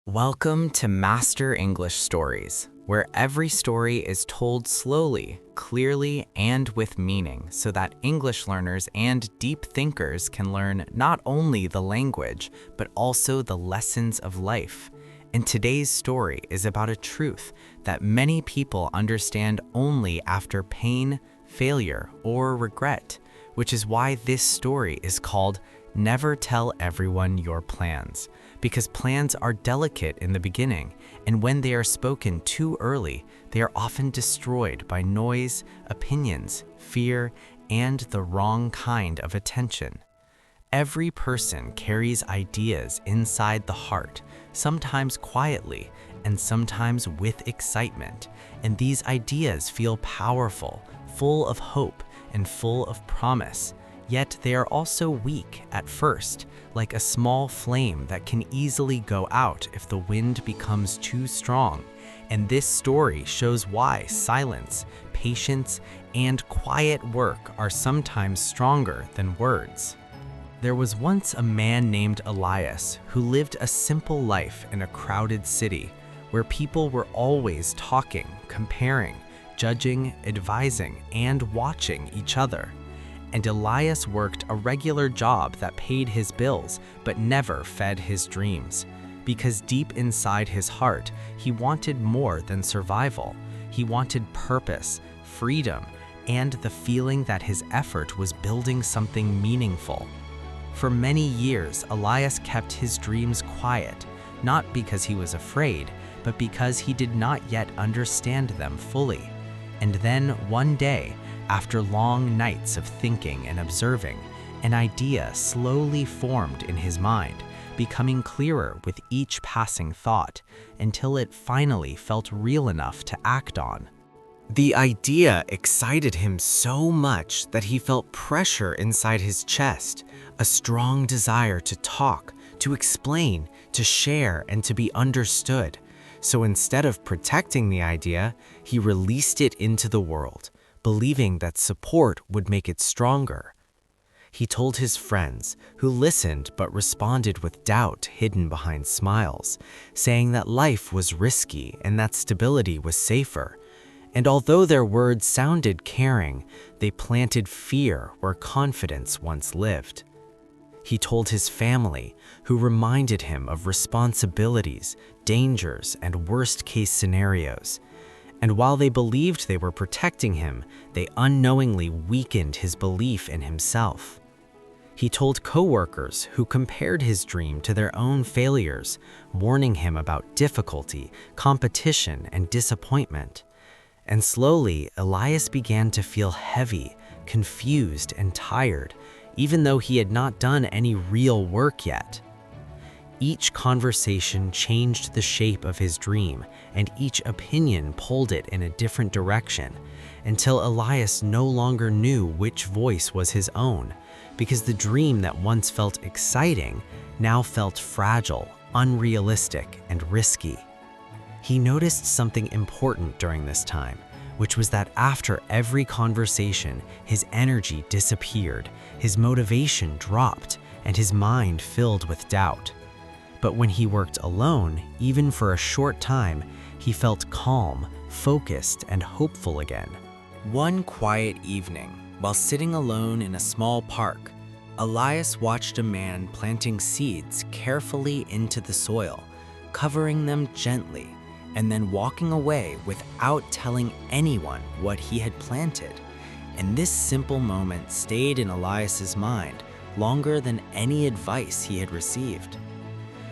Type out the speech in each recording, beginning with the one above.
Welcome to Master English Stories, where every story is told slowly, clearly, and with meaning so that English learners and deep thinkers can learn not only the language, but also the lessons of life. And today's story is about a truth that many people understand only after pain, failure, or regret, which is why this story is called Never Tell Everyone Your Plans, because plans are delicate in the beginning, and when they are spoken too early, they are often destroyed by noise, opinions, fear, and the wrong kind of attention. Every person carries ideas inside the heart, sometimes quietly and sometimes with excitement, and these ideas feel powerful, full of hope, and full of promise. Yet they are also weak at first, like a small flame that can easily go out if the wind becomes too strong. And this story shows why silence, patience, and quiet work are sometimes stronger than words. There was once a man named Elias who lived a simple life in a crowded city where people were always talking, comparing, judging, advising, and watching each other. And Elias worked a regular job that paid his bills but never fed his dreams. Because deep inside his heart, he wanted more than survival. He wanted purpose, freedom, and the feeling that his effort was building something meaningful. For many years, Elias kept his dreams quiet, not because he was afraid, but because he did not yet understand them fully. And then one day, after long nights of thinking and observing, an idea slowly formed in his mind, becoming clearer with each passing thought, until it finally felt real enough to act on. The idea excited him so much that he felt pressure inside his chest, a strong desire to talk, to explain, to share, and to be understood. So instead of protecting the idea, he released it into the world, believing that support would make it stronger. He told his friends, who listened but responded with doubt hidden behind smiles, saying that life was risky and that stability was safer. And although their words sounded caring, they planted fear where confidence once lived. He told his family, who reminded him of responsibilities, dangers, and worst-case scenarios. And while they believed they were protecting him, they unknowingly weakened his belief in himself. He told coworkers who compared his dream to their own failures, warning him about difficulty, competition, and disappointment. And slowly, Elias began to feel heavy, confused, and tired, even though he had not done any real work yet. Each conversation changed the shape of his dream, and each opinion pulled it in a different direction, until Elias no longer knew which voice was his own, because the dream that once felt exciting now felt fragile, unrealistic, and risky. He noticed something important during this time, which was that after every conversation, his energy disappeared, his motivation dropped, and his mind filled with doubt. But when he worked alone, even for a short time, he felt calm, focused, and hopeful again. One quiet evening, while sitting alone in a small park, Elias watched a man planting seeds carefully into the soil, covering them gently, and then walking away without telling anyone what he had planted. And this simple moment stayed in Elias's mind longer than any advice he had received.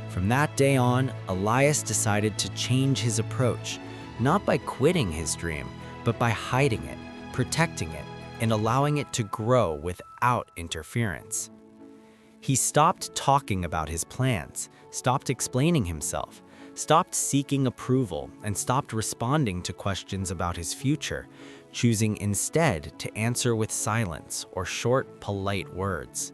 From that day on, Elias decided to change his approach, not by quitting his dream, but by hiding it, protecting it, and allowing it to grow without interference. He stopped talking about his plans, stopped explaining himself, stopped seeking approval, and stopped responding to questions about his future, choosing instead to answer with silence or short, polite words.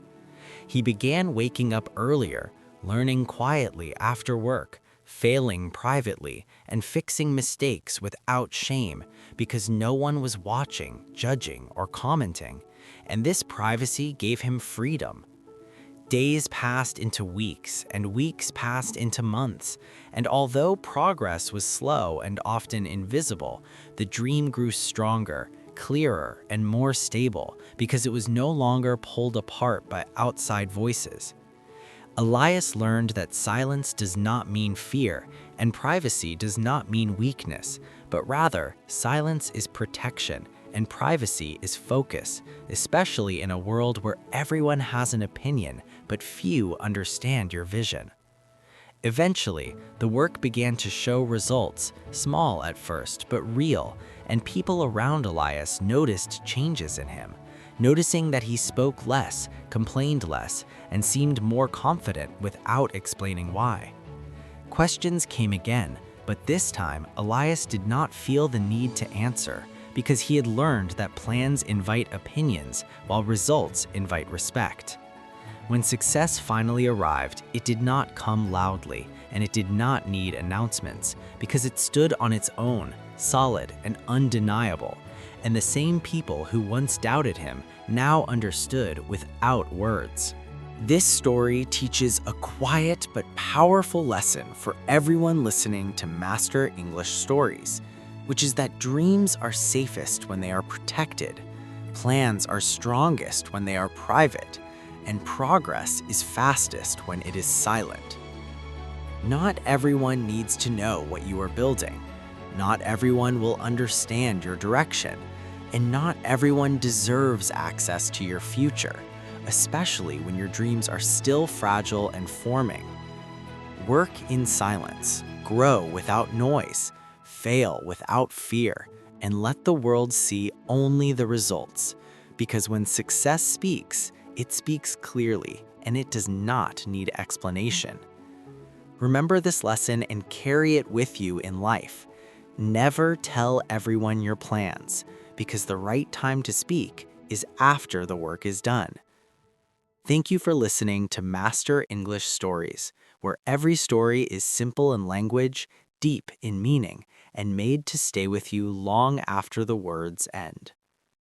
He began waking up earlier, learning quietly after work, failing privately, and fixing mistakes without shame because no one was watching, judging, or commenting, and this privacy gave him freedom. Days passed into weeks, and weeks passed into months, and although progress was slow and often invisible, the dream grew stronger, clearer, and more stable because it was no longer pulled apart by outside voices. Elias learned that silence does not mean fear, and privacy does not mean weakness, but rather, silence is protection, and privacy is focus, especially in a world where everyone has an opinion, but few understand your vision. Eventually, the work began to show results, small at first, but real, and people around Elias noticed changes in him, noticing that he spoke less, complained less, and seemed more confident without explaining why. Questions came again, but this time Elias did not feel the need to answer because he had learned that plans invite opinions while results invite respect. When success finally arrived, it did not come loudly, and it did not need announcements because it stood on its own, solid and undeniable, and the same people who once doubted him now understood without words. This story teaches a quiet but powerful lesson for everyone listening to Master English Stories, which is that dreams are safest when they are protected, plans are strongest when they are private, and progress is fastest when it is silent. Not everyone needs to know what you are building. Not everyone will understand your direction, and not everyone deserves access to your future, especially when your dreams are still fragile and forming. Work in silence, grow without noise, fail without fear, and let the world see only the results. Because when success speaks, it speaks clearly, and it does not need explanation. Remember this lesson and carry it with you in life. Never tell everyone your plans, because the right time to speak is after the work is done. Thank you for listening to Master English Stories, where every story is simple in language, deep in meaning, and made to stay with you long after the words end.